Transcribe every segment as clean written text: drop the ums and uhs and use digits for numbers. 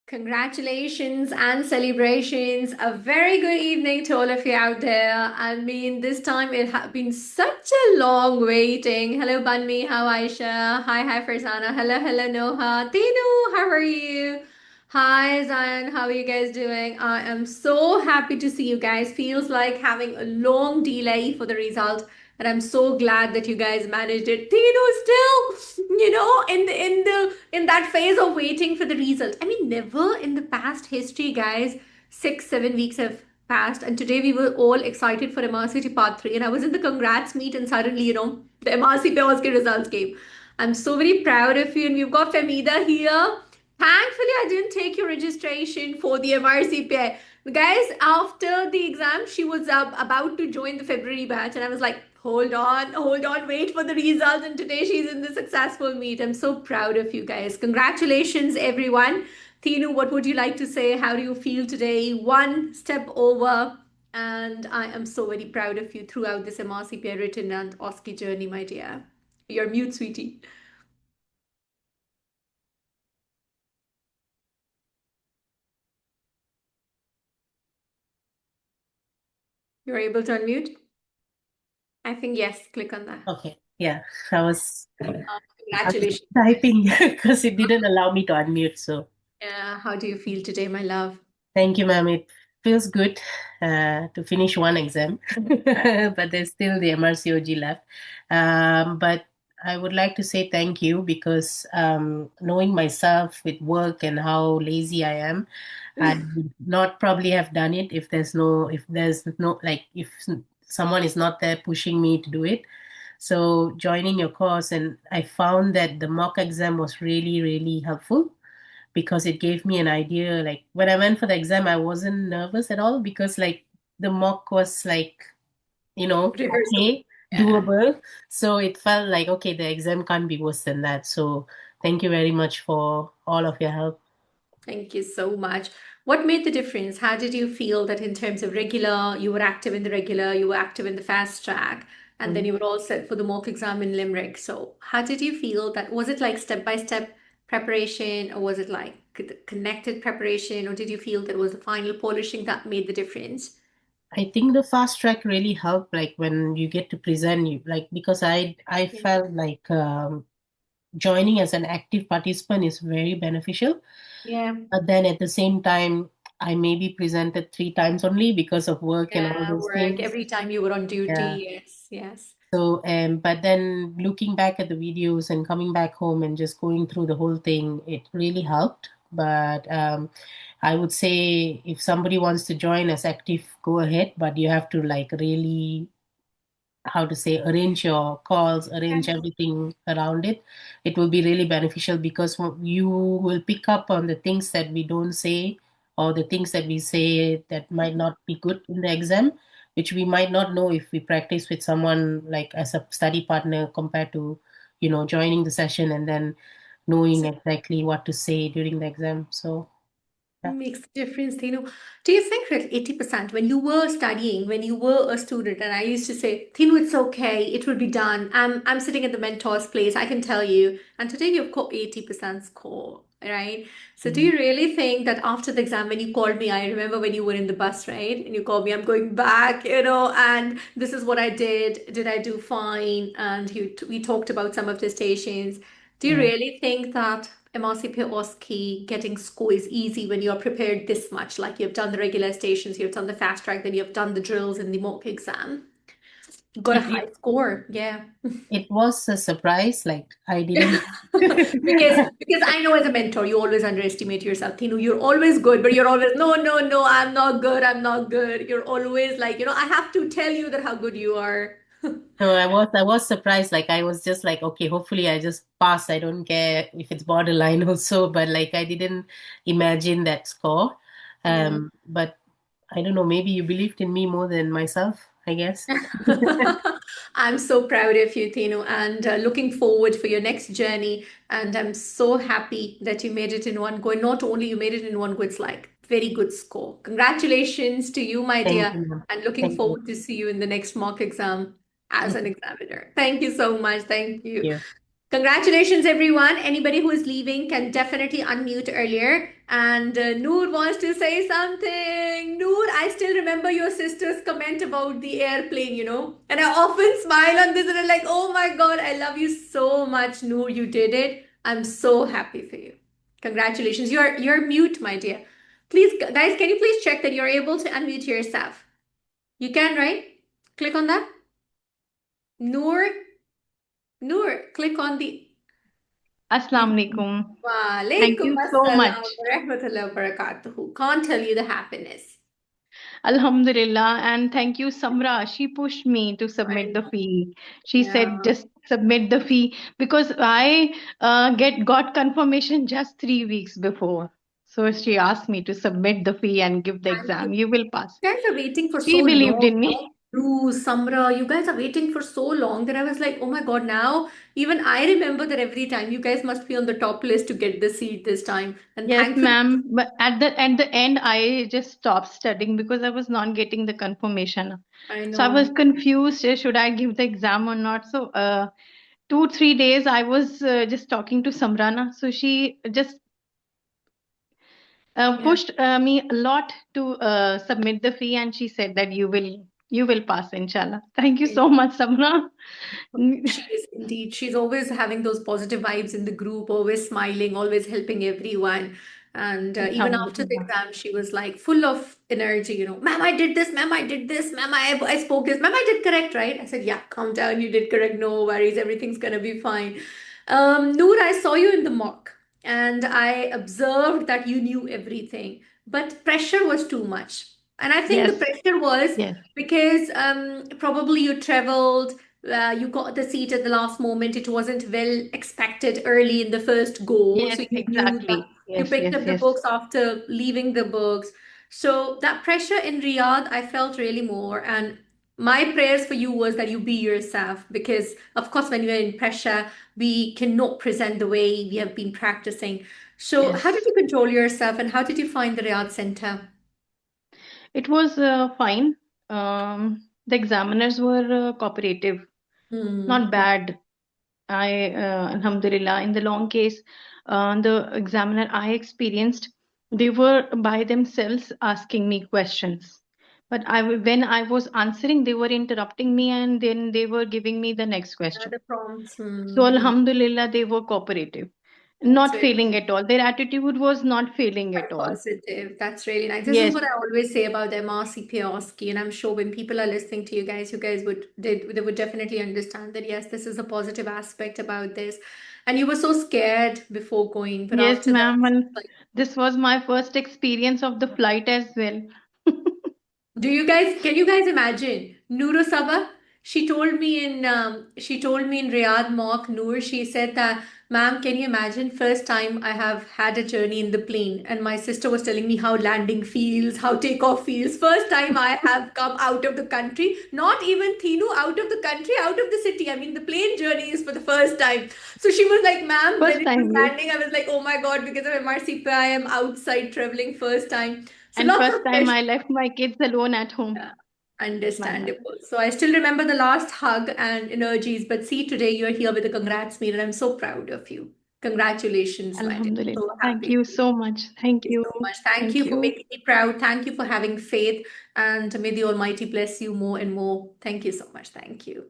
Congratulations and celebrations. A very good evening to all of you out there. I mean, this time it has been such a long waiting. Hello, Banmi. How Aisha? Hi, Farzana. Hello, Noha. Tinu, how are you? Hi, Zion. How are you guys doing? I am so happy to see you guys. Feels like having a long delay for the result. And I'm so glad that you guys managed it. Tinu still, in that phase of waiting for the result. I mean, never in the past history, guys, 6, 7 weeks have passed, and today we were all excited for MRCT Part 3. And I was in the congrats meet, and suddenly, the MRCP OSCE results came. I'm so very proud of you, and we've got Famida here. Thankfully, I didn't take your registration for the MRCPI. Guys, after the exam, she was about to join the February batch, and I was like, hold on, wait for the result. And today she's in the successful meet. I'm so proud of you guys. Congratulations, everyone. Tinu, what would you like to say? How do you feel today? One step over. And I am so very proud of you throughout this MRCPI written and OSCE journey, my dear. You're mute, sweetie. You're able to unmute? I think yes, click on that. Okay, yeah, I was Congratulations. typing because it didn't allow me to unmute. So How do you feel today, my love? thank you, ma'am. It feels good to finish one exam, but there's still the MRCOG left. But I would like to say thank you because knowing myself with work and how lazy I am, I would not probably have done it if there's no like if someone is not there pushing me to do it. So joining your course, and I found that the mock exam was really, really helpful because it gave me an idea. Like when I went for the exam, I wasn't nervous at all because like the mock was like, Rehearsal. okay, Yeah. doable. So it felt like, okay, the exam can't be worse than that. So thank you very much for all of your help. Thank you so much. What made the difference? How did you feel that in terms of regular, you were active in the regular, you were active in the fast track, and then Mhm. you were all set for the mock exam in Limerick? So, how did you feel that? Was it like step by step preparation, or was it like connected preparation, or did you feel there was a final polishing that made the difference? I think the fast track really helped, like when you get to present, you like because I Yeah. felt like joining as an active participant is very beneficial. Yeah. But then at the same time, I maybe presented 3 times only because of work and all Yeah, those work things. every time you were on Yeah. duty. Yes, yes. So, but then looking back at the videos and coming back home and just going through the whole thing, it really helped. But I would say if somebody wants to join as active, go ahead, but you have to like really, how to say, arrange your calls, arrange everything around it. It will be really beneficial because you will pick up on the things that we don't say, or the things that we say that might not be good in the exam, which we might not know if we practice with someone like as a study partner compared to, joining the session and then knowing exactly what to say during the exam. So yeah. Makes a difference, Thinu. Do you think that 80% when you were studying, when you were a student, and I used to say, Thinu, it's okay, it will be done. I'm sitting at the mentor's place, I can tell you. And today you've got 80% score, right? So do Mm. you really think that after the exam, when you called me, I remember when you were in the bus, right? And you called me, I'm going back, and this is what I did. Did I do fine? And we talked about some of the stations. Do you Yeah. really think that MRCP OSCE getting score is easy when you're prepared this much? Like you've done the regular stations, you've done the fast track, then you've done the drills in the mock exam. You got a It, it high score, yeah. it was a surprise. Like I didn't. Because I know as a mentor, you always underestimate yourself. You know, you're always good, but you're always no, I'm not good, I'm not good. You're always like, I have to tell you that how good you are. No, I was surprised. Like I was just like, okay, hopefully I just pass. I don't care if it's borderline also, but like I didn't imagine that score. Mm. But I don't know, maybe you believed in me more than myself, I guess. I'm so proud of you, Tino, and looking forward for your next journey. And I'm so happy that you made it in one go. And not only you made it in one go, it's like very good score. Congratulations to you, my Thank dear, you, ma'am. and looking Thank you. forward to see you in the next mock exam as an examiner. Thank you so much. Thank you. Thank you. Congratulations, everyone. Anybody who is leaving can definitely unmute earlier. And Noor wants to say something. Noor, I still remember your sister's comment about the airplane, And I often smile on this and I'm like, oh my God, I love you so much, Noor. You did it. I'm so happy for you. Congratulations. You're mute, my dear. Please, guys, can you please check that you're able to unmute yourself? You can, right? Click on that. Noor, click on the. You, Assalamu alaikum. Thank Walaikum you so assalam much. wa rahmatullahi wa barakatuhu. Can't tell you the happiness. Alhamdulillah. And thank you, Samra. She pushed me to I submit the know. fee. She said, Yeah, just submit the fee because I got confirmation just 3 weeks before. So she asked me to submit the fee and give the thank you. exam. You will pass. You guys are waiting for so She believed long. in me. True, Samra, you guys are waiting for so long that I was like, oh my God, now even I remember that every time you guys must be on the top list to get the seat this time. And Yes, thankfully, ma'am. But at the end, I just stopped studying because I was not getting the confirmation. I So I was know. confused. Should I give the exam or not? So 2 3 days I was just talking to Samrana. So she just Yeah. pushed me a lot to submit the fee, and she said that you will pass, inshallah. Thank you so much, Samra. She is indeed. She's always having those positive vibes in the group, always smiling, always helping everyone. And even after the Alhamdulillah. exam, she was like full of energy, Ma'am, I did this, ma'am, I did this, ma'am, I spoke this, ma'am, I did correct, right? I said, yeah, calm down, you did correct, no worries, everything's gonna be fine. Noor, I saw you in the mock and I observed that you knew everything, but pressure was too much. And I think the Yes, pressure was yes, because probably you traveled, you got the seat at the last moment. It wasn't well expected early in the first go. yes, So you knew that exactly. you Yes, picked yes, up the yes, books after leaving the books. So that pressure in Riyadh, I felt really more. And my prayers for you was that you be yourself because, of course, when you're in pressure, we cannot present the way we have been practicing. So, how did yes. you control yourself and how did you find the Riyadh Center? It was fine. The examiners were cooperative, not Hmm. bad. Alhamdulillah, in the long case, the examiner I experienced, they were by themselves asking me questions. But when I was answering, they were interrupting me and then they were giving me the next question. The prompts. So, Hmm. Alhamdulillah, they were cooperative, That's not really failing at all. Their attitude was not failing at quite all. positive. That's really nice. This is Yes, what I always say about the MRCPI OSCE, and I'm sure when people are listening to you guys would they would definitely understand that yes, this is a positive aspect about this. And you were so scared before going, but yes, after that, ma'am. And like, this was my first experience of the flight as well. can you guys imagine? Noor Sabah, she told me in Riyadh Mock Noor, she said that, ma'am, can you imagine first time I have had a journey in the plane and my sister was telling me how landing feels, how takeoff feels. First time I have come out of the country, not even Thinu out of the country, out of the city. I mean, the plane journey is for the first time. So she was like, ma'am, when First it was time, yes. landing, I was like, oh my God, because of MRCPI, I am outside traveling first time. So And lots of first time pressure. I left my kids alone at home. Yeah, My understandable. So I still remember the last hug and energies, but see, today you're here with a congrats meal, and I'm so proud of you. Congratulations, my dear. Alhamdulillah. So Thank happy you for you. so much. Thank Thank you you. so much. Thank Thank you for you. making me proud. Thank you for having faith, and may the Almighty bless you more and more. Thank you so much. Thank you.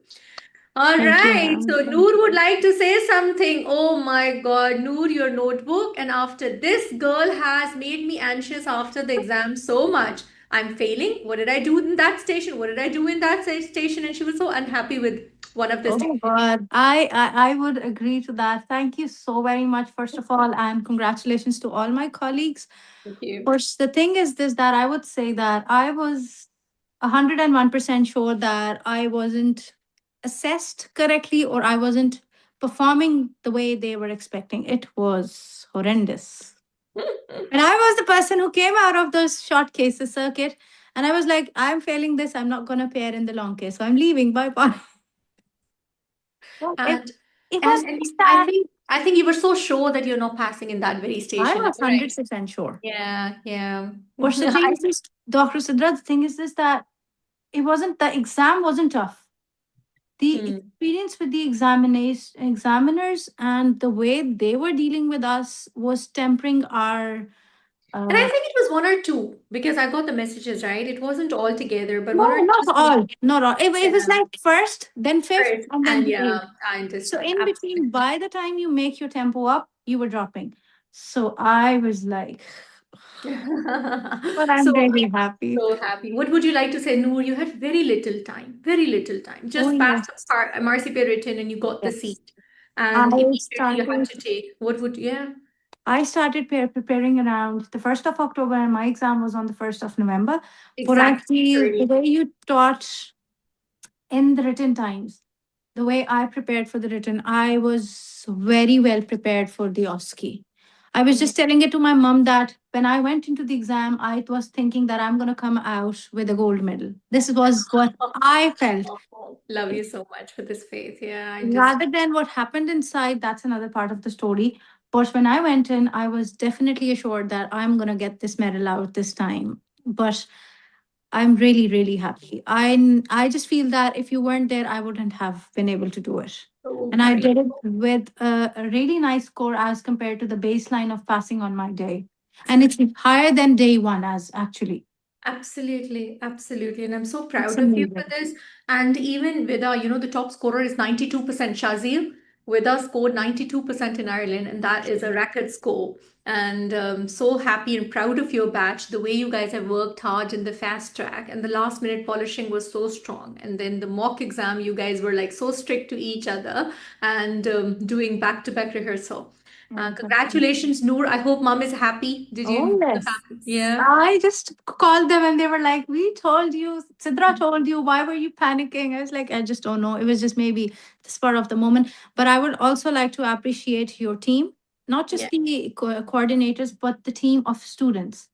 All Thank you, right. ma'am. So Thank Noor would you. like to say something. Oh my God, Noor, your notebook. And after this girl has made me anxious after the exam so much. I'm failing. What did I do in that station? What did I do in that station? And she was so unhappy with one of the Oh stations. my God. I would agree to that. Thank you so very much, first of all, and congratulations to all my colleagues. Thank you. First, the thing is this that I would say that I was 101% sure that I wasn't assessed correctly or I wasn't performing the way they were expecting. It was horrendous. And I was the person who came out of those short cases circuit. And I was like, I'm failing this. I'm not going to appear in the long case. So I'm leaving. Bye bye. Well, And it was and just I that think you were so sure that you're not passing in that very I station. Am was I right? 100% sure. Yeah, yeah. But the thing is this, Dr. Sidra, the thing is this that it wasn't, the exam wasn't tough. The experience with the examiners and the way they were dealing with us was tempering our. And I think it was one or two because I got the messages right. It wasn't all together, but one No, or not two all. Not all. It was yeah, like first, then fifth, first. and then And the yeah, eighth. I So understand. in between, by the time you make your tempo up, you were dropping. So I was like, but I'm So really happy. so happy. What would you like to say, Noor? You had very little time. Oh Just passed yes, the part, MRCP written, and you got the yes. seat. And I immediately you had started. to take. What would, yeah. I started preparing around the 1st of October, and my exam was on the 1st of November. But I Exactly. feel the Early. way you taught in the written times, the way I prepared for the written, I was very well prepared for the OSCE. I was Yeah. just telling it to my mom that when I went into the exam, I was thinking that I'm going to come out with a gold medal. This was what I felt. Oh, love you so much for this faith. Yeah, I just, Rather than what happened inside, that's another part of the story. But when I went in, I was definitely assured that I'm going to get this medal out this time. But I'm really, really happy. I just feel that if you weren't there, I wouldn't have been able to do it. so And I great. did it with a really nice score as compared to the baseline of passing on my day. And it's higher than day one, as actually. Absolutely, absolutely. And I'm so It's proud of you for amazing. this. And even with our, the top scorer is 92%. Shazil with us scored 92% in Ireland, and that is a record score. And so happy and proud of your batch, the way you guys have worked hard in the fast track, and the last minute polishing was so strong. And then the mock exam, you guys were like so strict to each other and doing back-to-back rehearsal. Congratulations, Noor. I hope mom is happy. Did Oh, you? yes. Yeah. I just called them and they were like, "We told you, Sidra told you, why were you panicking?" I was like, "I just don't know. It was just maybe the spur of the moment." But I would also like to appreciate your team, not Yeah. just the coordinators, but the team of students.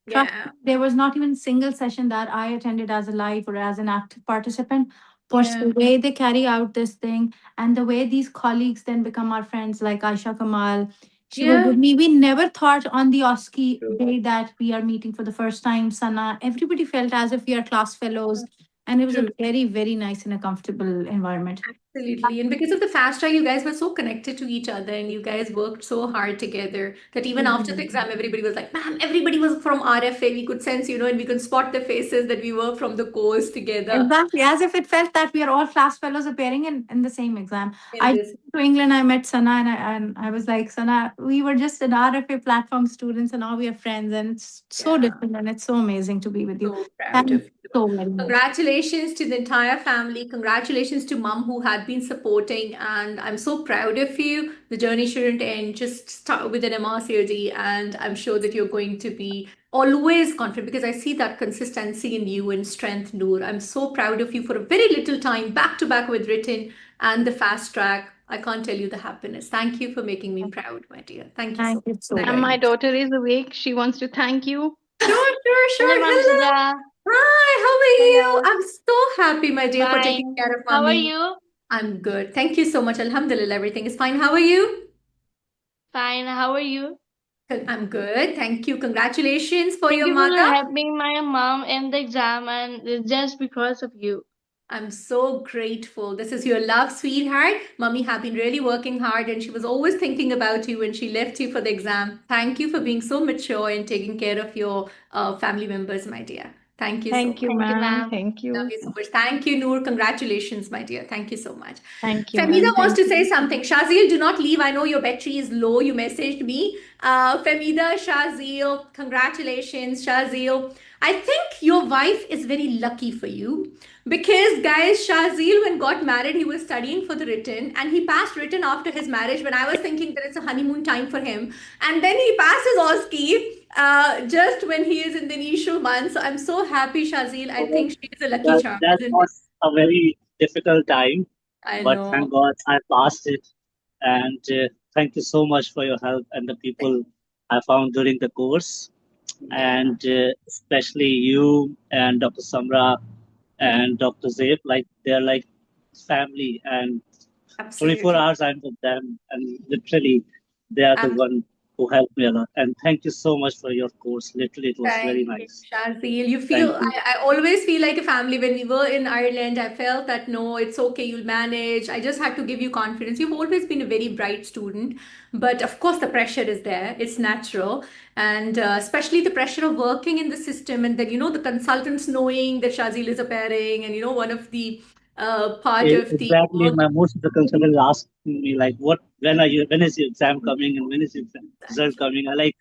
Trust Yeah. me, there was not even a single session that I attended as a live or as an active participant. But Yeah. the way they carry out this thing and the way these colleagues then become our friends, like Aisha Kamal, she was Yeah. with me. We never thought on the OSCE True. day that we are meeting for the first time. Sana, everybody felt as if we are class fellows. And it was a True. very, very nice and a comfortable environment. Absolutely. And because of the fast track, you guys were so connected to each other and you guys worked so hard together that even after the exam, everybody was like, "Ma'am, everybody was from RFA." We could sense, and we could spot the faces that we were from the course together Exactly, as if it felt that we are all class fellows appearing in the same exam. in I this. to England, I met Sana, and I was like, Sana, we were just an RFA platform students, and now we are friends, and it's so Yeah. different, and it's so amazing to be with you. So proud Thank of you you. so very much. Congratulations to the entire family. Congratulations to mom who had been supporting. And I'm so proud of you. The journey shouldn't end. Just start with an MRCOD. And I'm sure that you're going to be always confident because I see that consistency in you and strength, Noor. I'm so proud of you for a very little time, back to back with written and the fast track. I can't tell you the happiness. Thank you for making me proud, my dear. Thank you so Thank much. you so Thank And very you. my much. daughter is awake. She wants to thank you. Sure, sure, Hello, sure. Ma'am Hello. Sidra. Hi, how are you? Hello. I'm so happy, my dear, for taking Fine. care of How are mommy. you? I'm good. Thank you so much. Alhamdulillah, everything is fine. How are you? Fine. How are you? I'm good. Thank you. Congratulations for Thank your you for mother. helping my mom in the exam, and it's just because of you. I'm so grateful. This is your love, sweetheart. Mummy have been really working hard and she was always thinking about you when she left you for the exam. Thank you for being so mature and taking care of your family members, my dear. Thank you so Thank much. you, Thank you, ma'am. ma'am. Thank Love you. you so much. Thank you, Noor. Congratulations, my dear. Thank you so much. Thank you, Femida ma'am. wants Thank to say you. something. Shazil, do not leave. I know your battery is low. You messaged me. Femida, Shazil, congratulations, Shazil. I think your wife is very lucky for you because, guys, Shazil, when got married, he was studying for the written and he passed written after his marriage when I was thinking that it's a honeymoon time for him. And then he passes OSCE just when he is in the initial months. So I'm so happy, Shazil. I think she is a lucky charm, That isn't it? was a very difficult time, I but know. thank God I passed it. And thank you so much for your help and the people I found during the course, Yeah, and especially you and Dr. Samra yeah, and Dr. Zaid. Like they're like family, and 24 absolutely. hours I'm with them, and literally they are the one. who helped me a lot. And thank you so much for your course. Literally, it was very Thank you, nice. Shazil. You Thank feel, you. I always feel like a family. When we were in Ireland, I felt that no, it's okay, you'll manage. I just had to give you confidence. You've always been a very bright student, but of course, the pressure is there. It's natural. And especially the pressure of working in the system, and then, the consultants knowing that Shazil is a pairing, and, one of the part of the Exactly. work. My most of the consultants ask me like, when is your exam coming, and when is your result coming? I like,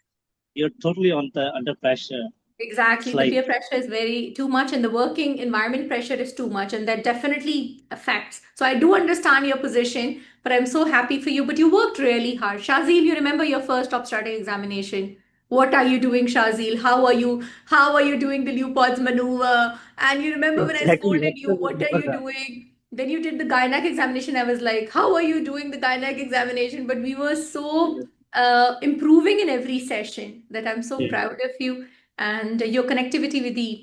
you're totally under pressure. It's Exactly. The like, peer pressure is very too much, and the working environment pressure is too much, and that definitely affects. So I do understand your position, but I'm so happy for you. But you worked really hard. Shazil, you remember your first obstetric examination. What are you doing, Shazil? How are you doing the Leopold's maneuver? And you remember when I exactly. scolded you, what are you doing? Then you did the gynec examination. I was like, how are you doing the gynec examination? But we were so improving in every session that I'm so proud of you, and your connectivity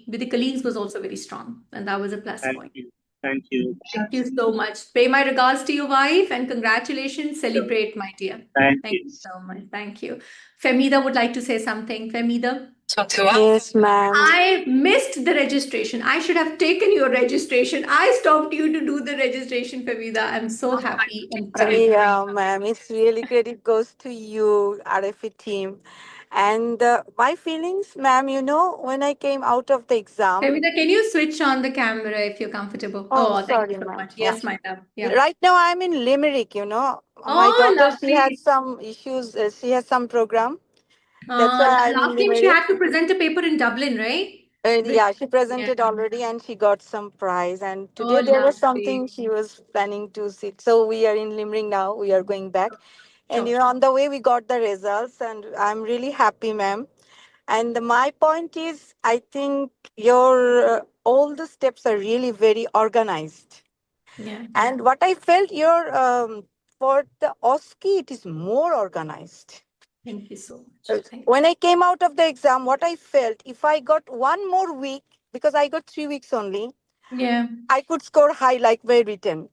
with the colleagues was also very strong, and that was a plus Thank point. you. Thank you. Thank you so much. Pay my regards to your wife and congratulations. Celebrate, my dear. Thank Thank you. you so much. Thank you. Femida would like to say something. Femida, Yes, ma'am. I missed the registration. I should have taken your registration. I stopped you to do the registration, Femida. I'm so happy and proud. Yeah, ma'am. It's really credit goes to you, RFA team. And my feelings, ma'am, when I came out of the exam, Femida, can you switch on the camera if you're comfortable? oh, Oh, thank sorry, you so ma'am. much. Yeah. Yes, my love. Yeah. Right now I'm in Limerick. My Oh, daughter, she had lovely. some issues. She has some program. That's why I'm in Last time she Limerick. had to present a paper in Dublin, right? With Yeah, she yeah. presented already and she got some prize. And Oh, today there was lovely. something she was planning to sit. So we are in Limerick now. We are going back. And Sure. on the way we got the results, and I'm really happy, ma'am. And my point is, I think your all the steps are really very organized. Yeah. And what I felt, your for the OSCE, it is more organized. Thank you so much. Thank When I came out of the exam, what I felt, if I got one more week, because I got 3 weeks only, you. Yeah. I could score high like my written.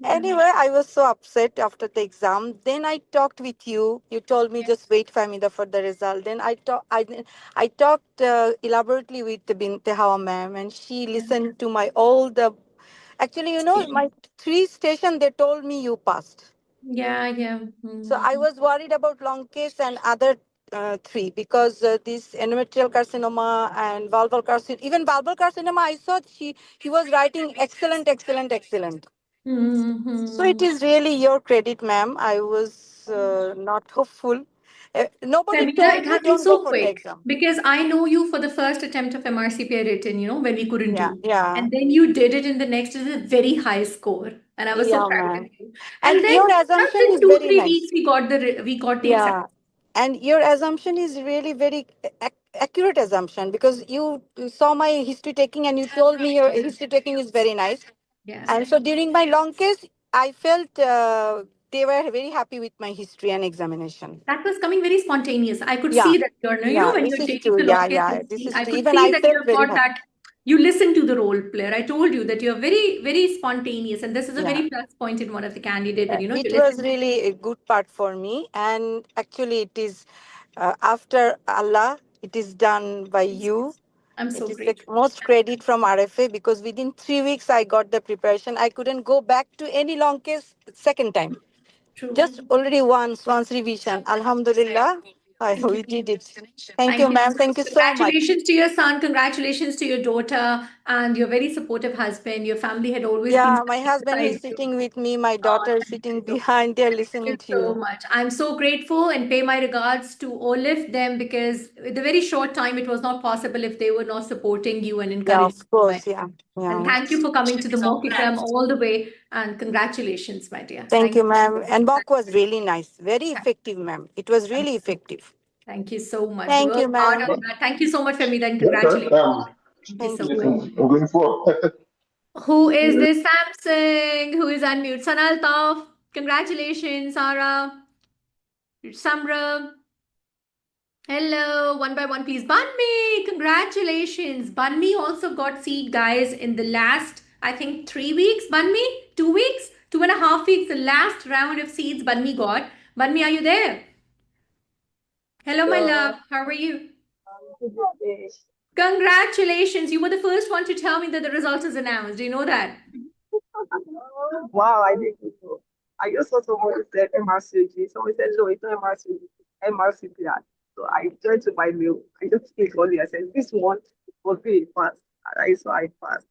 Yeah. Anyway, I was so upset after the exam. Then I talked with you. You told me just wait for me for the result. Then I talked elaborately with the Binte Hawa ma'am, and she listened to my all the. Actually, my 3 station they told me you passed. Yeah. Yeah. So I Mhm. was worried about lung case and other three, because this endometrial carcinoma and valval carcinoma, even valval carcinoma, I saw he was writing excellent, excellent, excellent. So it Mhm. is really your credit, ma'am. I was not hopeful. Nobody Samina, told it me has been don't go so for the quick exam. because I know you for the first attempt of MRCPI written, when we couldn't Yeah, do. yeah, And then you did it in the next is a very high score. And I was so yeah, proud of ma'am. you. And And then your just assumption in is two, very three nice. weeks we got the acceptance. Yeah, and your assumption is really very accurate assumption, because you saw my history taking and you told me your history taking is very nice. Yeah. And so during my long case, I felt they were very happy with my history and examination. That was coming very spontaneous. I could Yeah, see that yeah, when this you're is taking true. the Yeah, long case, yeah, this is I true. could Even see I that you felt have very got happy. that. You listen to the role player. I told you that you're very, very spontaneous, and this is a Yeah. very plus point in one of the candidates that you It was listen. really a good part for me, and actually, it is after Allah, it is done by you. I'm It so is the grateful. most credit from RFA, because within 3 weeks I got the preparation. I couldn't go back to any long case second time. True. Just already once revision. Alhamdulillah, Thank you. we did it. Thank you, Thank you. ma'am. Thank you so much. Congratulations to your son. Congratulations to your daughter and your very supportive husband. Your family had always been Yeah, my husband who beside is you. sitting with me, my Oh, daughter is thank sitting you. behind. They're Thank you listening to so you. much. I'm so grateful and pay my regards to all of them because with the very short time it was not possible if they were not supporting you and Yeah, encouraging of you, my course. dear. Yeah, And yeah. thank you for coming to the mock exam all the way. And congratulations, my dear. Thank Thank you, you. ma'am. And walk was really nice. Very effective, ma'am. It was really effective. Thank you so much. We Thank work you, hard ma'am. on that. Thank you so much, Famida, and Yes, sir. congratulations. Thank you Thank so Yes, much. you. I'm going for. Who is this Samsung? Who is unmute? Sanal Taf. Congratulations, Sarah. Samra. Hello. One by one, please. Banmi. Congratulations. Banmi also got seat, guys, in the last, I think, 3 weeks. Banmi? 2 weeks? 2.5 weeks. The last round of seeds Banmi got. Banmi, are you there? Hello, my love. How are you? Good day. Congratulations. You were the first one to tell me that the result is announced. Do you know that? Wow, I didn't know. I just saw someone said MRCG. Someone said, no, it's not MRCG, MRCPI. So I turned to my mail. I just clicked on it. I said, this one was really fast. And I saw I passed.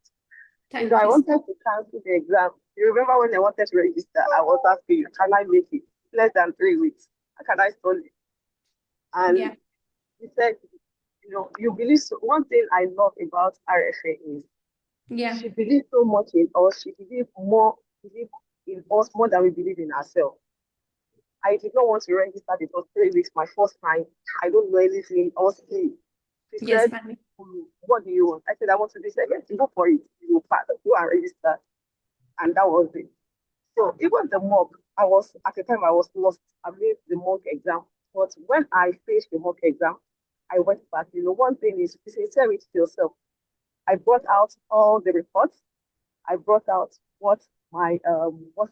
Thank I you. wanted to cancel the exam. You remember when I wanted to register, I was asking you, can I make it? Less than 3 weeks. Can I study? And Yeah. he said, you believe so. One thing I love about RFA is Yeah. she believes so much in us. She believes in us more than we believe in ourselves. I did not want to register because 3 weeks, my first time. I don't know anything. Honestly, she Yes, said, Bunny. "What do you want?" I said, "I want to do." She said, "Yes, go for it. You pass. Go and register." And that was it. So even the mock, I was at the time I was lost. I made the mock exam, but when I faced the mock exam, I went back. One thing is be sincere with yourself. I brought out all the reports. I brought out what the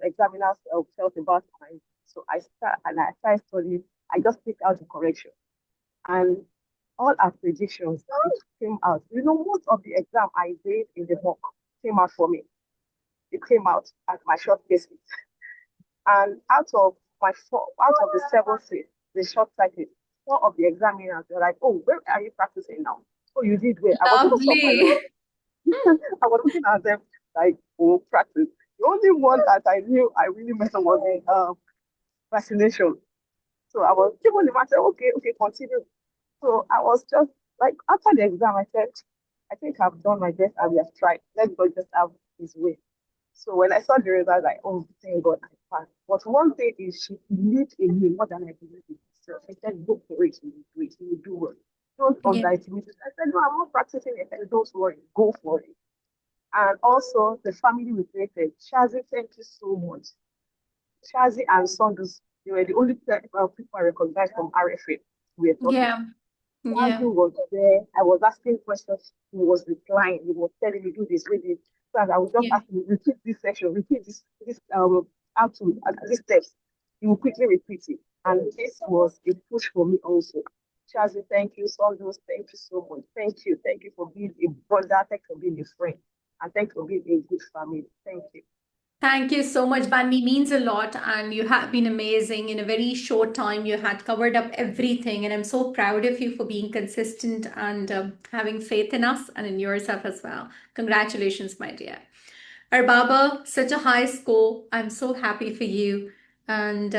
examiners felt about mine. So I started studying. I just picked out the correction, and all our predictions it came out. Most of the exam I did in the mock came out for me. It came out as my short cases, and out of the 7 seats, the short cited, 4 of the examiners were like, "Oh, where are you practicing now? Oh, you did well." I was even surprised. Lovely. I was looking at them like, oh, practice. The only one that I knew I really messed up was in vaccination. So I was even him. I said, okay, continue. So I was just like, after the exam, I said, I think I've done my best and we have tried. Let God just have his way. So when I saw the result, I was like, oh, thank God I passed. But one thing is, she believed in me more than I believed in myself. She said, go for it, you will do it, you will do well. Don't Yeah. underestimate it. I said, no, I'm not practicing it. I said, don't worry, go for it. And also the family we created. Shazi, thank you so much. Shazi and Sondus, they were the only people I recognized from RFA we were talking. Yeah. Shazi Yeah. was there. I was asking questions. He was replying. He was telling me, do this, read it. So I was just Yeah. asking, repeat this section, repeat this how to these steps. He will quickly repeat it. And this was a push for me also. Shazi, thank you. Sondus, thank you so much. Thank you. Thank you for being a brother. Thank you for being a friend. And thank you for being a good family. Thank you. Thank you so much, Banmi. Means a lot, and you have been amazing. In a very short time, you had covered up everything, and I'm so proud of you for being consistent and having faith in us and in yourself as well. Congratulations, my dear. Arbaba, such a high score. I'm so happy for you, and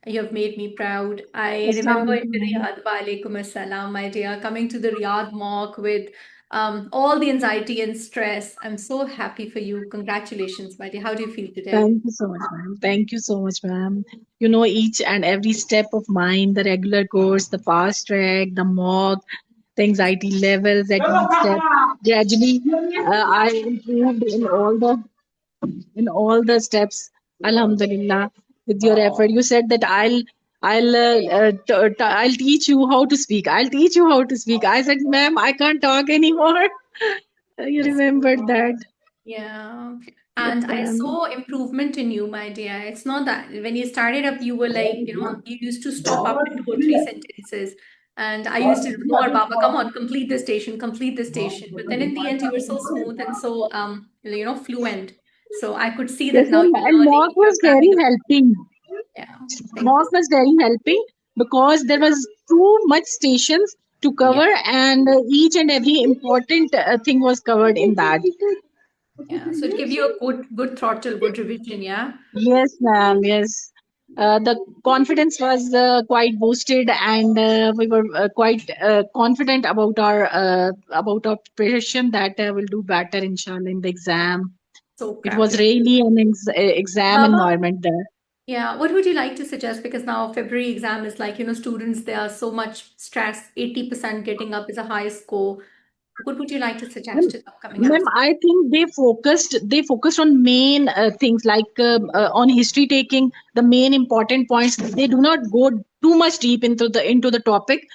you have made me proud. I remember in the Assalamualaikum. Riyadh, wa alaikum assalam, my dear, coming to the Riyadh mock with all the anxiety and stress. I'm so happy for you. Congratulations, my dear. How do you feel today? Thank you so much, ma'am. Thank you so much, ma'am. Each and every step of mine, the regular course, the fast track, the mock, the anxiety levels at each step. Gradually, I improved in all the steps. Alhamdulillah, with your effort. You said that I'll teach you how to speak. I'll teach you how to speak. I said, ma'am, I can't talk anymore. You Yes. remembered that. Yeah. Yes, And I ma'am. saw improvement in you, my dear. It's not that when you started up, you were like, you used to stop after two or three sentences. And I used to know, our Baba, come on, complete the station, complete the station. But then in the end, you were so smooth and so, fluent. So I could see Yes, that now you're and learning, mock you're was very grabbing a. helping. Yeah. Thank you. Mock was very helping because there was too much stations to Yeah. cover, and each and every important thing was covered in that. Yeah. So it gave you a good throttle, good revision. Yeah. Yes, ma'am. Yes. The confidence was quite boosted, and we were quite confident about our preparation that we'll do better, inshallah, in the exam. So It proud was of you. really an exam Baba, environment there. yeah, what would you like to suggest? Because now February exam is like, students, there are so much stress, 80% getting up is a high score. What would you like to suggest Ma'am, to the upcoming ma'am, aspirants? I think they focused on main things like on history taking the main important points. They do not go too much deep into the topic.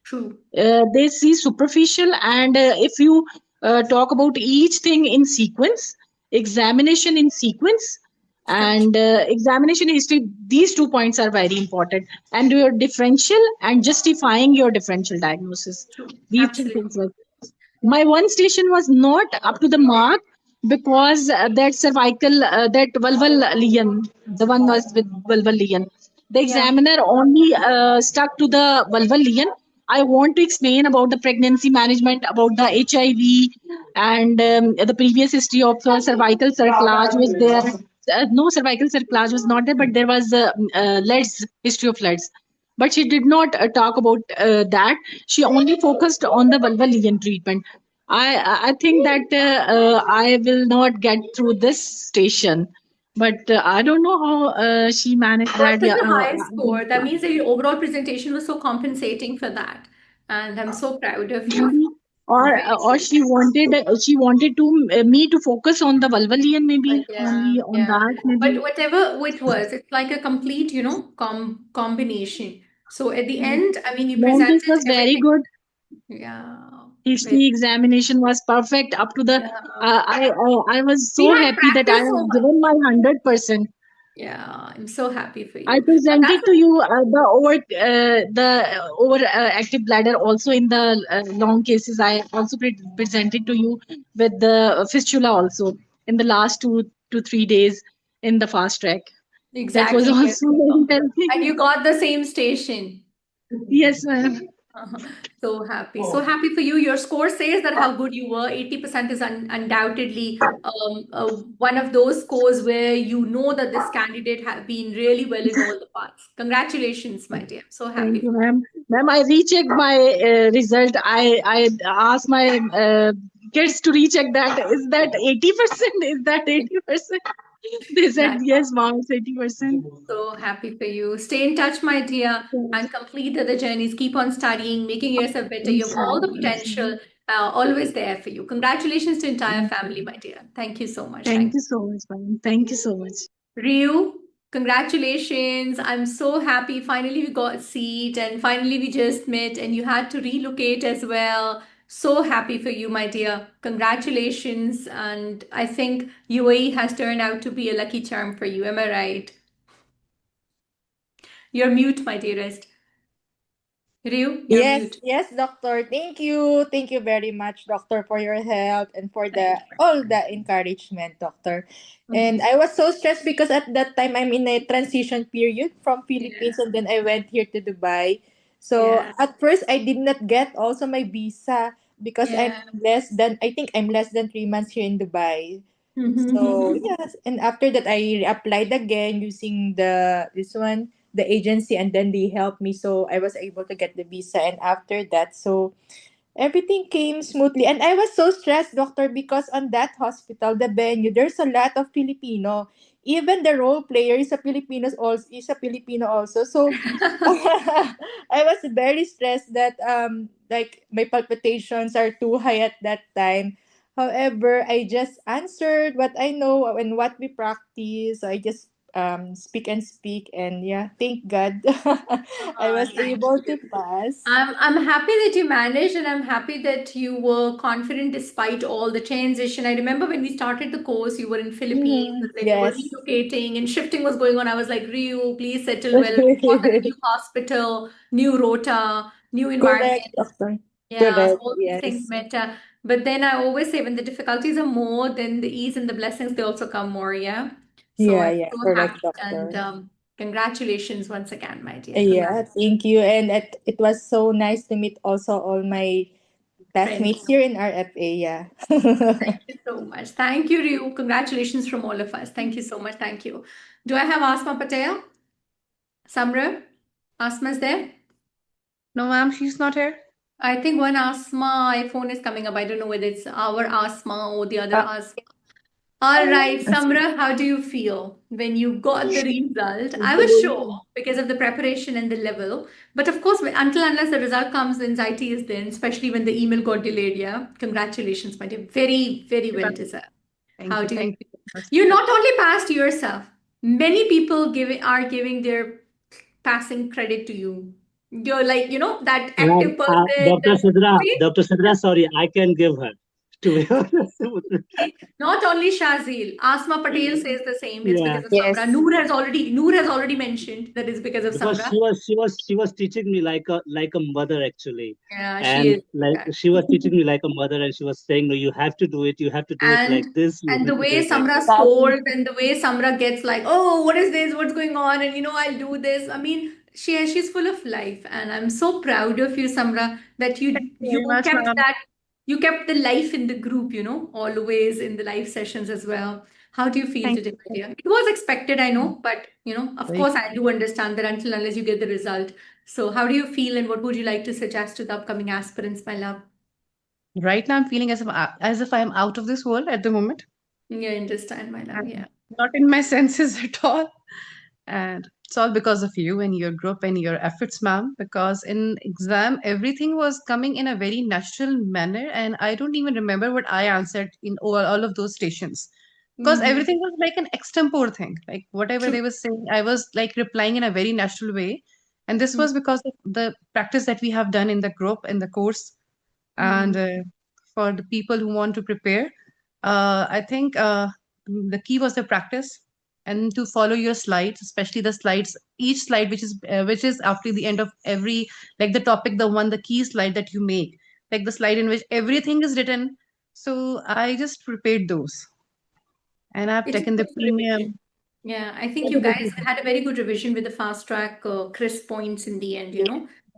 True. They see superficial, and if you talk about each thing in sequence, examination in sequence, And examination history, these 2 points are very important. And your differential and justifying your differential diagnosis. These three Absolutely. things were. My one station was not up to the mark because that cervical, that vulval lesion, the one was with vulval lesion. The Yeah. examiner only stuck to the vulval lesion. I want to explain about the pregnancy management, about the HIV, and the previous history of cervical cerclage was there. No, cervical cerclage was not there, but there was leads, history of leads. But she did not talk about that. She only focused on the vulval lesion treatment. I think that I will not get through this station, but I don't know how she managed Well, that. such Yeah, a high score. That means that your overall presentation was so compensating for that. And I'm so proud of you. maybe, or she wanted to me to focus on the vulvalian, maybe Yeah, only on yeah. that, But maybe. whatever it was, it's like a complete, combination. So at the end, I mean, you Long case presented was very everything. good. Yeah. Very, History examination was perfect up to the. yeah. I was We so had happy that I practice so have much. given my 100%. Yeah, I'm so happy for I you. And presented that's to you the over active bladder also in the long cases. I also presented to you with the fistula also in the last 2 to 3 days in the fast track. That was exactly where also we very are. And helping. you got the same station. Yes, ma'am. Uh-huh. So happy. So happy for you. Your score says that how good you were. 80% is undoubtedly one of those scores where you know that this candidate has been really well in all the parts. Congratulations, my dear. I'm so Thank happy. you, ma'am. Ma'am, I rechecked my result. I asked my kids to recheck that. Is that 80%? Is that 80%? They said Nice. yes, mom. It's 80%. So happy for you. Stay in touch, my dear, and complete the other journeys. Keep on studying, making yourself better. You have all the potential, always there for you. Congratulations to entire family, my dear. Thank you so much. Thank Thank you so much, ma'am. Thank you so much. you. Ryu, congratulations. I'm so happy. Finally, we got a seat, and finally, we just met, and you had to relocate as well. So happy for you, my dear. Congratulations. And I think UAE has turned out to be a lucky charm for you. Am I right? You're mute, my dearest. Ryu, you're Yes, mute. yes, doctor. Thank you. Thank you very much, doctor, for your help and for the all the encouragement, doctor. And Mhm. I was so stressed because at that time I'm in a transition period from Yeah, Philippines and then I went here to Dubai. So yeah, at first I did not get also my visa because yeah. I think I'm less than 3 months here in Dubai. So Mhm. yes, and after that I applied again using the agency, and then they helped me, so I was able to get the visa. And after that, so everything came smoothly. And I was so stressed, doctor, because on that hospital, the venue, there's a lot of Filipino. Even the role player is a Filipino also. So I was very stressed that like my palpitations are too high at that time. However, I just answered what I know and what we practice. I just speak and speak, and yeah, thank God I was Thank able you. to pass. I'm happy that you managed, and I'm happy that you were confident despite all the transition. I remember when we started the course, you were in Philippines, Mm-hmm. and then you were Yes. relocating, and shifting was going on. I was like, Ryu, please settle well. We got a new hospital, new rota, new Correct, environment. doctor. Yeah, so Correct. all these things Yes. matter. But then I always say when the difficulties are more, then the ease and the blessings, they also come more, yeah? So Yeah, I'm yeah. so Correct, happy and doctor. congratulations once again, my dear. Yeah, Congratulations, thank you. And it was so nice to meet also all my friends. classmates here in RFA. Yeah. Thank you so much. Thank you, Ryu. Congratulations from all of us. Thank you so much. Thank you. Do I have Asma Patel? Samra? Asma's there? No, ma'am, she's not here. I think one Asma iPhone is coming up. I don't know whether it's our Asma or the other uh, Asma. All right, Samra, how do you feel when you got the result? I was sure because of the preparation and the level. But of course, until unless the result comes, the anxiety is there, especially when the email got delayed. Yeah. Congratulations, my dear. Very, very well deserved. Thank How you. do you Thank you feel? so much. You not only passed yourself, many people are giving their passing credit to you. You're like, that active person. Dr. Sidra, sorry, I can give her To be honest. Not only Shazil, Asma Patel says the same. It's Yeah, because of Samra. Yes. Noor has already mentioned that it's because of because Samra. she was teaching me like a mother actually, Yeah, she and is. like she was teaching me like a mother, and she was saying, no, you have to do it. You have to do it like And this. You and the have to do way it like Samra this. scolds and the way Samra gets like, oh, what is this? What's going on? And I'll do this. I mean, she's full of life, and I'm so proud of you, Samra, that Thank you you you very much, kept ma'am. that you kept the life in the group, always in the live sessions as well. How do you feel Thank today, you. my dear? It was expected, I know, but of Very course, I do understand that until unless you get the result. So, how do you feel, and what would you like to suggest to the upcoming aspirants, my love? Right now, I'm feeling as if I'm out of this world at the moment, Yeah, I understand, my love. and Yeah. not in my senses at all. And it's all because of you and your group and your efforts, ma'am. Because in exam, everything was coming in a very natural manner, and I don't even remember what I answered in all of those stations. Because Mm-hmm. everything was like an extempore thing. Like whatever True. they were saying, I was like replying in a very natural way. And this was because of the practice that we have done in the group, in the course, Mm-hmm. and for the people who want to prepare, I think the key was the practice and to follow your slides, especially the slides, each slide which is after the end of every, like the topic, the key slide that you make, like the slide in which everything is written. So I just prepared those, and I've It's a taken the good revision. premium. Yeah, I think you guys had a very good revision with the fast track crisp points in the end,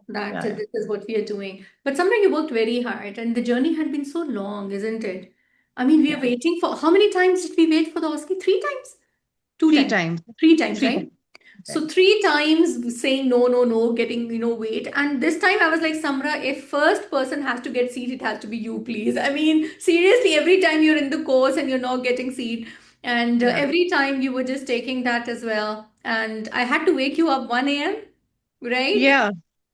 that Yeah, yeah. this is what we are doing. But somehow you worked very hard and the journey had been so long, isn't it? I mean, we are Yeah. waiting for how many times did we wait for the OSCE? Three times? Two Three times? times. Three times, Three right? times. So three times saying no, no, no, getting, wait. And this time I was like, Samra, if first person has to get seat, it has to be you, please. I mean, seriously, every time you're in the course and you're not getting seat, and Yeah. every time you were just taking that as well. And I had to wake you up 1 a.m., right? Yeah.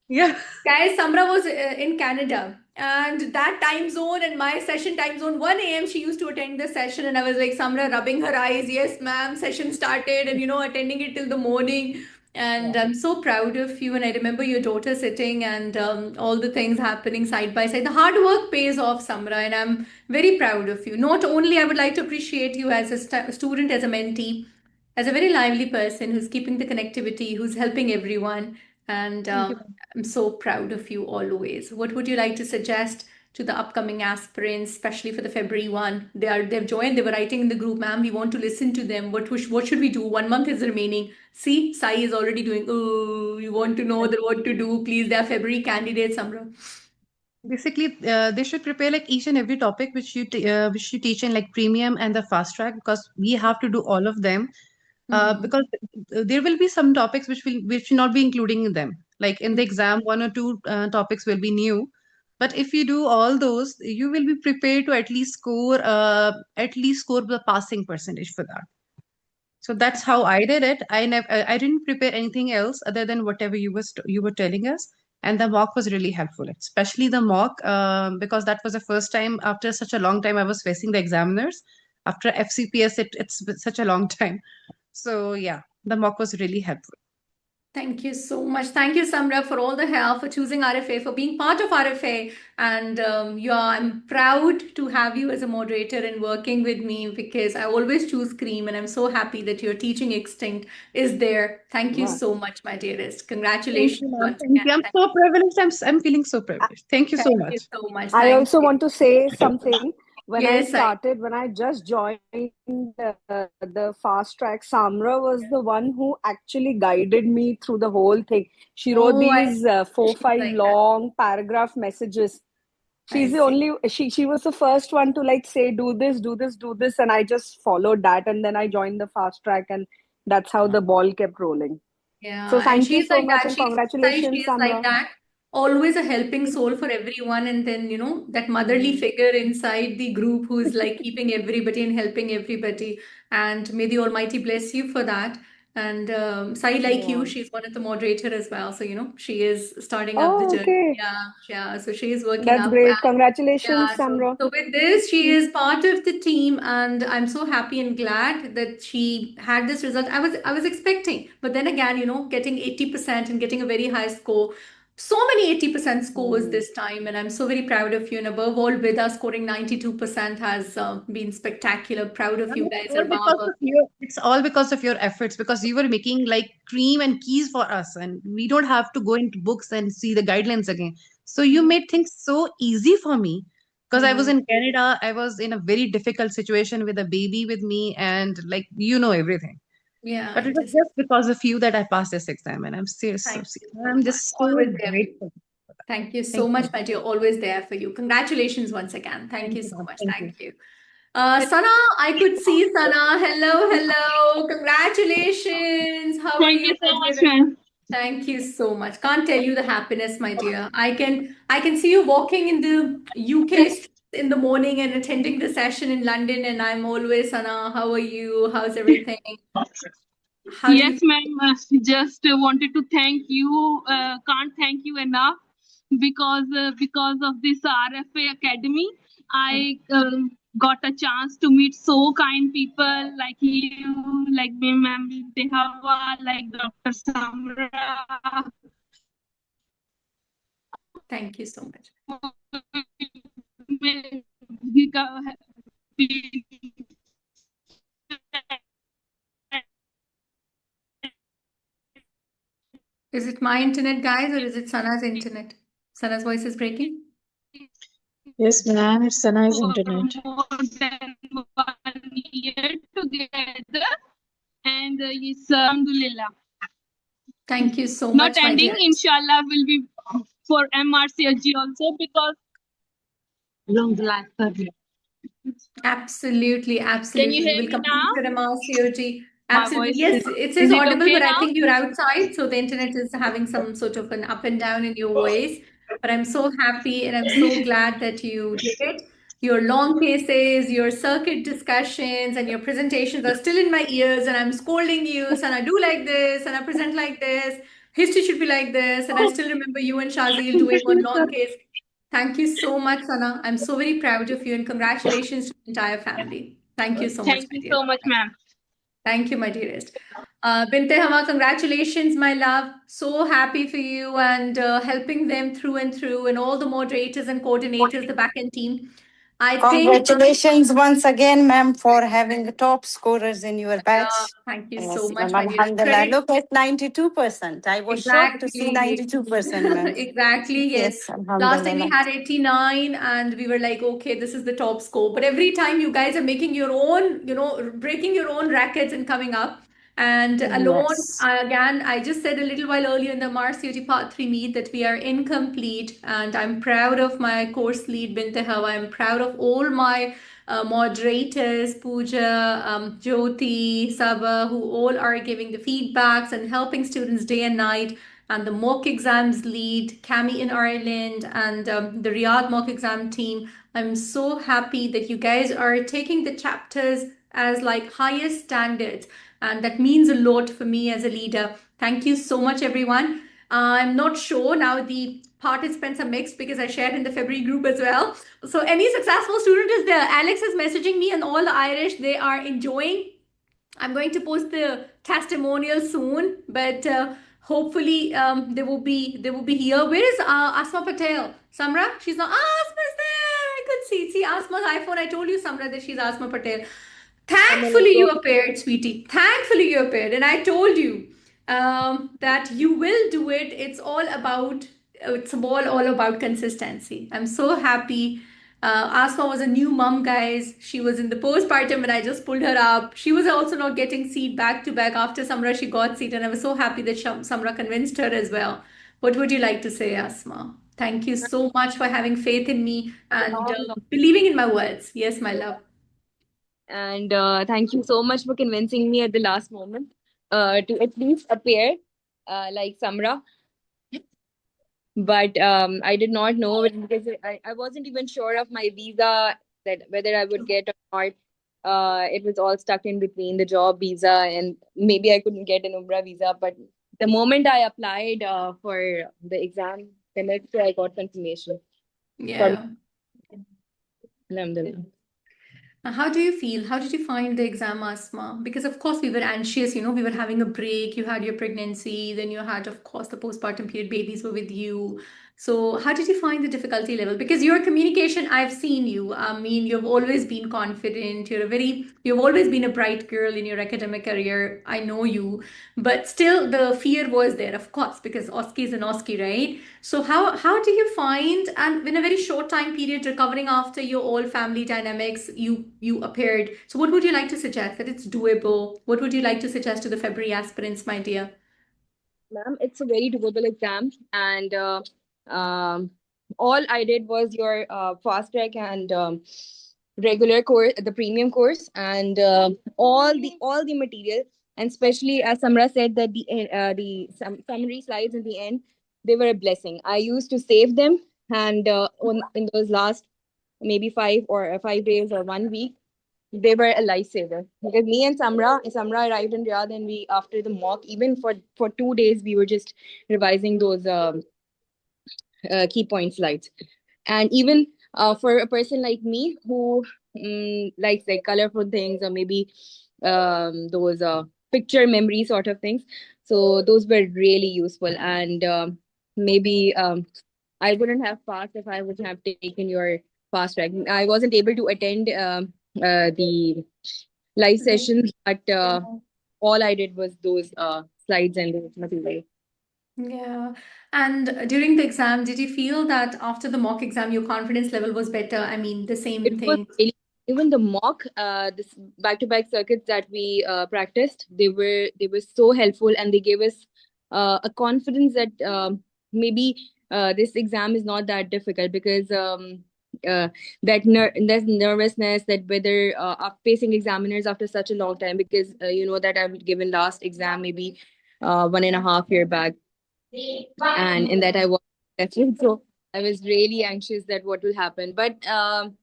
Yeah. Guys, Samra was in Canada, and that time zone and my session time zone, 1 a.m. she used to attend the session, and I was like, Samra rubbing her eyes, yes, ma'am, session started, and attending it till the morning. And I'm so proud of you. And I remember your daughter sitting and all the things happening side by side. The hard work pays off, Samra, and I'm very proud of you. Not only I would like to appreciate you as a student, as a mentee, as a very lively person who's keeping the connectivity, who's helping everyone. And Thank you. I'm so proud of you always. What would you like to suggest to the upcoming aspirants, especially for the February one? They've joined. They were writing in the group, ma'am. We want to listen to them. What should we do? 1 month is remaining. See, Sai is already doing. Oh, you want to know what to do? Please, they are February candidates, Samra. Basically, they should prepare like each and every topic which you teach in like premium and the fast track, because we have to do all of them. Hmm. Because there will be some topics which will not be including in them. Like in the exam, one or two topics will be new, but if you do all those, you will be prepared to at least score the passing percentage for that. So that's how I did it. I didn't prepare anything else other than whatever you were telling us, and the mock was really helpful, especially the mock, because that was the first time after such a long time I was facing the examiners. After FCPS, it's been such a long time. So yeah, the mock was really helpful. Thank you so much. Thank you, Samra, for all the help, for choosing RFA, for being part of RFA. And I'm proud to have you as a moderator and working with me because I always choose Cream, and I'm so happy that your teaching instinct is there. Thank you Wow. so much, my dearest. Thank Congratulations you, ma'am. once Thank again. you. I'm so privileged. I'm feeling so privileged. Thank you so Thank you much. so much. I Thank also you. want to say something. Yes, I. When I just joined the fast track, Samra was the one who actually guided me through the whole thing. She wrote Oh, I these four, she's five like that. long paragraph messages. I She's the see. only, she was the first one to like say, do this, do this, do this. And I just followed that. And then I joined the fast track, and that's how the ball kept rolling. So Yeah, and thank you she's so like much that. and She's precise, she congratulations, is like Samra. that. Always a helping soul for everyone, and then that motherly figure inside the group who is like keeping everybody and helping everybody. And may the Almighty bless you for that. And Sai, like you, Yeah. she's one of the moderator as well. So she is starting up the Oh, journey. okay. Yeah, yeah. So she is working That's up. great. Congratulations, Yeah, so Samra. so with this, she is part of the team, and I'm so happy and glad that she had this result. I was expecting, but then again, getting 80% and getting a very high score. so many 80% scores this time, and I'm so very proud of you. And above all, Vida scoring 92% has been spectacular. Proud of you guys, All because Arbaba. of your, it's all because of your efforts, because you were making like cream and keys for us, and we don't have to go into books and see the guidelines again. So you made things so easy for me, because I was in Canada. I was in a very difficult situation with a baby with me, and like everything. Yeah, But it it was is. just because of you that I passed this exam, and I'm serious. Thank you so I'm much. just so Always there for you. grateful. Thank you so Thank much, you. my dear. Always there for you. Congratulations once again. Thank Thank you you, so ma'am. much. Thank you. Thank you. Sana, I could see Sana. Hello, hello. Congratulations. How are Thank you, you my so much, dear? ma'am. Thank you so much. Can't tell you the happiness, my dear. I can see you walking in the UK streets in the morning and attending the session in London, and I'm always, Sana, how are you? How's everything? How do you Yes, ma'am. Just wanted to thank you. Can't thank you enough because of this RFA Academy, I got a chance to meet so kind people like you, like me, ma'am Dehawa, like Dr. Samra. Thank you so much. Is it my internet, guys, or is it Sana's internet? Sana's voice is breaking. Yes, ma'am. It's a nice For internet. more than 1 year together, and yes, alhamdulillah. Thank you so Not much, my ending, dear. inshallah, will be for MRCSG also because long life. Absolutely, Can you absolutely. You hear will me now? complete your MRCOG. My Absolutely. voice Yes, it is is it audible, okay but I now? think you're outside, so the internet is having some sort of an up and down in your voice. But I'm so happy and I'm so glad that you did it. Your long cases, your circuit discussions, and your presentations are still in my ears, and I'm scolding you, and I do like this, and I present like this. History should be like this, and I still remember you and Shazil doing one long case. Thank you so much, Sana. I'm so very proud of you and congratulations to the entire family. Thank you so much, Thank my you dear. so much, ma'am. Thank you, my dearest. Binte Hama, congratulations, my love. So happy for you and helping them through and through, and all the moderators and coordinators, the backend team. I think, Congratulations once again, ma'am, for having the top scorers in your batch. thank you so Yes, much, ma'am. my dearest. Alhamdulillah. Credit. Look at 92%. I was shocked to see Exactly. 92%, ma'am. Exactly, yes. Yes, Last time we alhamdulillah. had 89 and we were like, okay, this is the top score. But every time you guys are making your own, breaking your own records and coming up. And alone, Yes. again, I just said a little while earlier in the MRCOT Part 3 meet that we are incomplete. And I'm proud of my course lead, Binte Hawa. I'm proud of all my moderators, Pooja, Jyoti, Saba, who all are giving the feedbacks and helping students day and night, and the mock exams lead, Cami in Ireland, and the Riyadh mock exam team. I'm so happy that you guys are taking the chapters as like highest standards, and that means a lot for me as a leader. Thank you so much, everyone. I'm not sure now, the participants are mixed because I shared in the February group as well. So any successful student is there. Alex is messaging me, and all the Irish, they are enjoying. I'm going to post the testimonial soon, but hopefully they will be here. Where is Asma Patel? Samra? She's not. Asma's there. I could see Asma's iPhone. I told you, Samra, that she's Asma Patel. Thankfully, you appeared, sweetie. Thankfully, you appeared, and I told you that you will do it. It's all about consistency. I'm so happy. Asma was a new mom, guys. She was in the postpartum, and I just pulled her up. She was also not getting seat back to back. After Samra, she got seat, and I was so happy that Samra convinced her as well. What would you like to say, Asma? Thank you so much for having faith in me and believing in my words. Yes, my love. And thank you so much for convincing me at the last moment to at least appear like Samra. But I did not know it because I wasn't even sure of my visa, that whether I would get or not. It was all stuck in between the job visa and maybe I couldn't get an Umrah visa. But the moment I applied for the exam, the next day I got confirmation. Yeah. Alhamdulillah. How do you feel? How did you find the exam, Asma? Because of course we were anxious, we were having a break, you had your pregnancy, then you had, of course, the postpartum period, babies were with you. So how did you find the difficulty level? Because your communication, I've seen you. I mean, you've always been confident. You've always been a bright girl in your academic career. I know you. But still the fear was there, of course, because OSCE is an OSCE, right? So how do you find, and in a very short time period, recovering after your all family dynamics, you appeared. So what would you like to suggest that it's doable? What would you like to suggest to the February aspirants, my dear? Ma'am, it's a very doable exam, and um, all I did was your fast track and regular course, the premium course, and all the material, and especially as Samra said that the summary slides in the end, they were a blessing. I used to save them, and in those last maybe 5 days or 1 week, they were a lifesaver, because me and Samra arrived in Riyadh, and we, after the mock, even for 2 days, we were just revising those key point slides. And even for a person like me who likes like colorful things, or maybe those picture memory sort of things, so those were really useful. And maybe I wouldn't have passed if I wouldn't have taken your fast track. I wasn't able to attend the live sessions, but all I did was those slides and those material. Yeah. And during the exam, did you feel that after the mock exam, your confidence level was better? I mean, the It same was thing. really, even the mock, this back-to-back circuits that we practiced, they were so helpful, and they gave us a confidence that maybe this exam is not that difficult, because that nervousness, that whether facing examiners after such a long time, because you know that I've given last exam maybe 1.5 year back, and in that I was successful. So I was really anxious that what will happen. But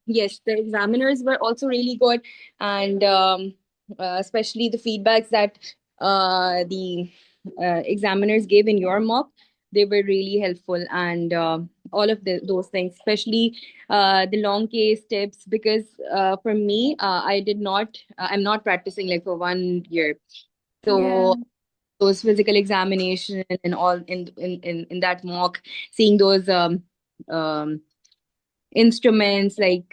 yes, the examiners were also really good, and especially the feedbacks that the examiners gave in your mock, they were really helpful, and all of those things, especially the long case tips, because for me, I'm not practicing like for 1 year. Yeah. So those physical examination and all in that mock, seeing those instruments like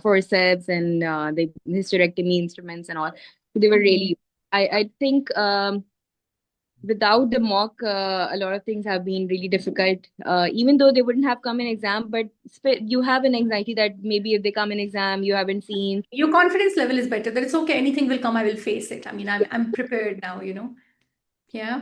forceps and the hysterectomy instruments and all, they were really, I think without the mock, a lot of things have been really difficult, even though they wouldn't have come in exam, but you have an anxiety that maybe if they come in exam you haven't seen. Your confidence level is better, that it's okay, anything will come, I will face it. I mean, I'm prepared now. Yeah.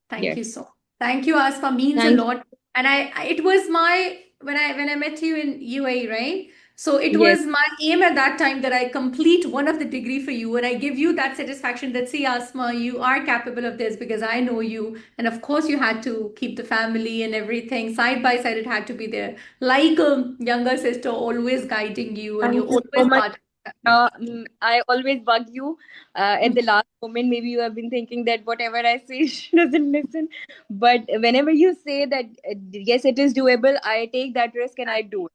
Thank Yes, you so. Thank you, Aspa. Means a thank you. lot. And it was my when I met you in UAE, right? So it Yes, was my aim at that time that I complete one of the degree for you, and I give you that satisfaction that, see, Asma, you are capable of this because I know you. And of course, you had to keep the family and everything side by side. It had to be there, like a younger sister, always guiding you, and you're thank you so always much. part of that. I always bug you at the last moment. Maybe you have been thinking that whatever I say, she doesn't listen. But whenever you say that, yes, it is doable, I take that risk and I do it.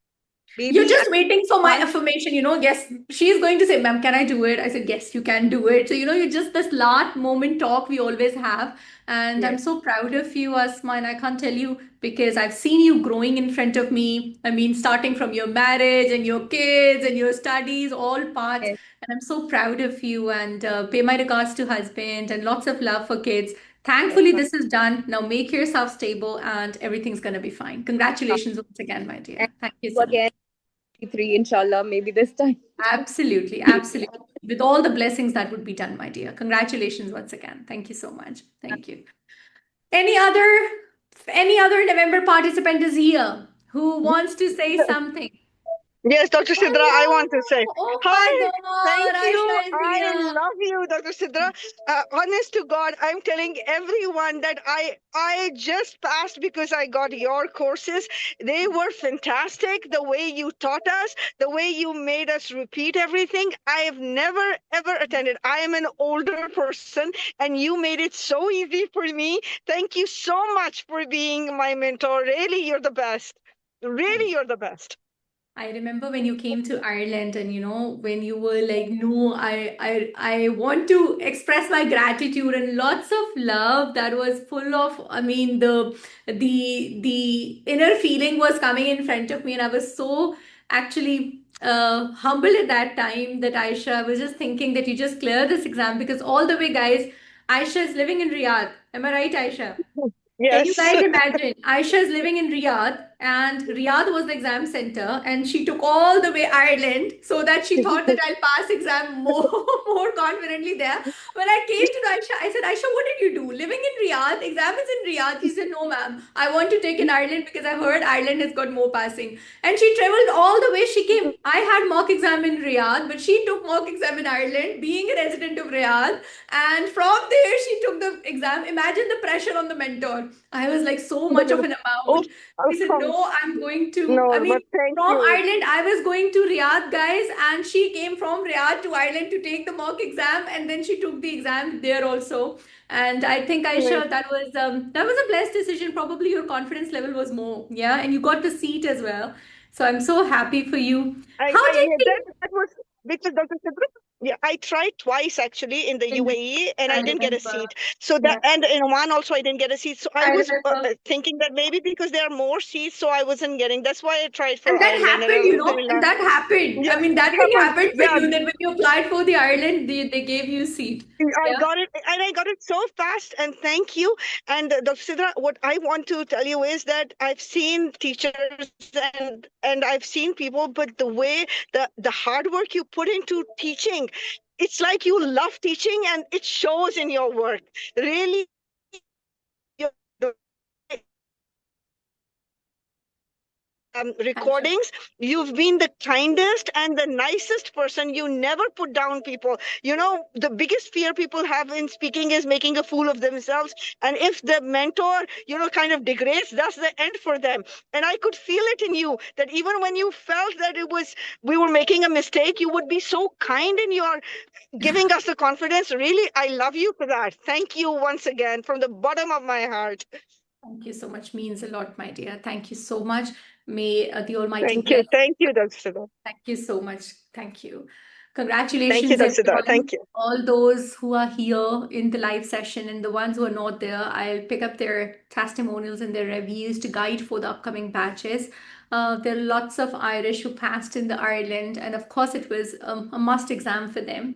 You're Maybe I just waiting for my can't. affirmation. Yes, she is going to say, ma'am, can I do it? I said, yes, you can do it. So, you just this last moment talk we always have. And I'm Yes, so proud of you, Asma. And I can't tell you because I've seen you growing in front of me. I mean, starting from your marriage and your kids and your studies, all parts. yes, And I'm so proud of you, and pay my regards to husband and lots of love for kids. yes, Thankfully, ma'am. this is done. Now make yourself stable and everything's going to be fine. Congratulations once again, my And dear. Thank you you so much. again, three, inshallah, maybe this time. Absolutely, absolutely. With all the blessings that would be done, my dear. Congratulations once again. Thank you so much. Thank you. Any other any other November participant is here who wants to say something? Yes, Dr. Sidra, I want to say Hello. Oh my hi. God, Thank you. Aisha is I here. love you, Dr. Sidra. Honest to God, I'm telling everyone that I just passed because I got your courses. They were fantastic. The way you taught us, the way you made us repeat everything. I have never ever attended. I am an older person, and you made it so easy for me. Thank you so much for being my mentor. Really, you're the best. Thank Really, you. you're the best. I remember when you came to Ireland and when you were like, no, I want to express my gratitude and lots of love that was full of, I mean, the inner feeling was coming in front of me, and I was so actually humbled at that time that Aisha, I was just thinking that you just clear this exam, because all the way, guys, Aisha is living in Riyadh. Am I right, Aisha? Can you Yes. guys imagine? Aisha is living in Riyadh, and Riyadh was the exam center, and she took all the way Ireland so that she thought that I'll pass exam more, more confidently there. When I came to Aisha, I said, Aisha, what did you do? Living in Riyadh, exam is in Riyadh. She said, no, ma'am, I want to take in Ireland because I've heard Ireland has got more passing. And she traveled all the way. She came. I had mock exam in Riyadh, but she took mock exam in Ireland, being a resident of Riyadh. And from there, she took the exam. Imagine the pressure on the mentor. I was like, so much of an Oh, amount. She said, no, I'm going to, I no, mean, but thank from you. Ireland, I was going to Riyadh, guys, and she came from Riyadh to Ireland to take the mock exam, and then she took the exam there also. And I think, Yes. Aisha, that was a blessed decision. Probably your confidence level was more, yeah, and you got the seat as well. So I'm so happy for you. How did Yeah, you? that was because Dr. Sidra, yeah, I tried twice actually in the UAE and I I didn't get a remember. seat. So Yeah, that, and in Oman also I didn't get a seat. So I I was remember. thinking that maybe because there are more seats, so I wasn't getting. That's why I tried for And that Ireland, and happened, and Alhamdulillah, that happened. yeah, I mean, that it really happened. happened for Yeah, you that when you applied for the Ireland, they gave you a seat. I Yeah. got it, and I got it so fast. And thank you. And Dr. Sidra, what I want to tell you is that I've seen teachers and I've seen people, but the way the hard work you put into teaching, it's like you love teaching, and it shows in your work. Really, your Aisha. recordings, you've been the kindest and the nicest person. You never put down people. The biggest fear people have in speaking is making a fool of themselves, and if the mentor kind of degrades, that's the end for them. And I could feel it in you that even when you felt that we were making a mistake, you would be so kind in your giving us the confidence. Really, I love you for that. Thank you once again from the bottom of my heart. Thank you so much. Means a lot, my dear. Thank you so much. May the Almighty Thank you. bless. Thank you, Dr. Sidha. Thank you so much. Thank you. Thank you, Congratulations, Dr. Sidha. everyone. Thank you. All those who are here in the live session and the ones who are not there, I'll pick up their testimonials and their reviews to guide for the upcoming batches. There are lots of Irish who passed in the Ireland, and of course, it was a must exam for them.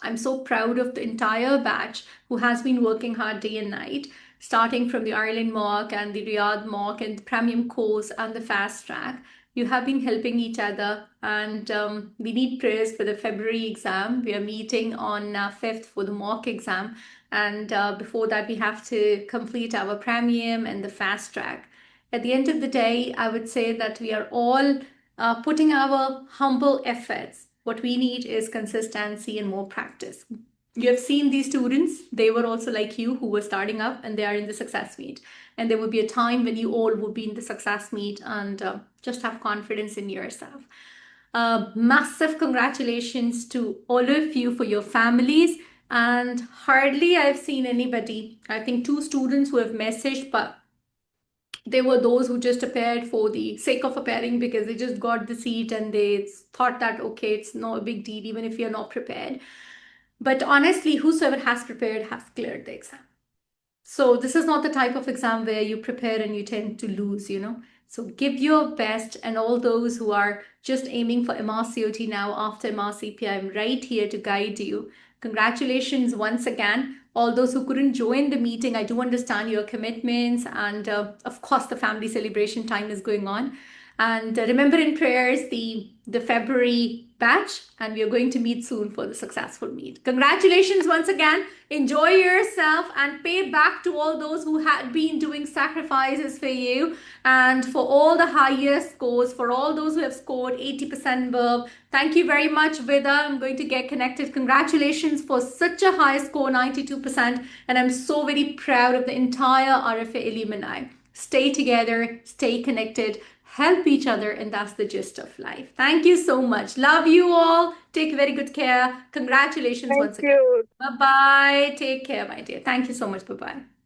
I'm so proud of the entire batch who has been working hard day and night, starting from the Ireland mock and the Riyadh mock and the premium course and the fast track. You have been helping each other, and we need prayers for the February exam. We are meeting on 5th for the mock exam, and before that, we have to complete our premium and the fast track. At the end of the day, I would say that we are all putting our humble efforts. What we need is consistency and more practice. You have seen these students, they were also like you who were starting up and they are in the success meet. And there will be a time when you all will be in the success meet and just have confidence in yourself. Massive congratulations to all of you for your families. And hardly I've seen anybody, I think 2 students who have messaged, but they were those who just appeared for the sake of appearing because they just got the seat and they thought that, okay, it's no a big deal, even if you're not prepared. But honestly, whosoever has prepared has cleared the exam. So this is not the type of exam where you prepare and you tend to lose. So give your best, and all those who are just aiming for MRCOT now after MRCPI, I'm right here to guide you. Congratulations once again. All those who couldn't join the meeting, I do understand your commitments, and of course the family celebration time is going on. And remember in prayers the February batch, and we are going to meet soon for the successful meet. Congratulations once again. Enjoy yourself and pay back to all those who had been doing sacrifices for you, and for all the highest scores, for all those who have scored 80% above. Thank you very much, Vida. I'm going to get connected. Congratulations for such a high score, 92%. And I'm so very proud of the entire RFA alumni. Stay together, stay connected, help each other, and that's the gist of life. Thank you so much. Love you all. Take very good care. Congratulations Thank once again. you. Bye-bye. Take care, my dear. Thank you so much. Bye-bye.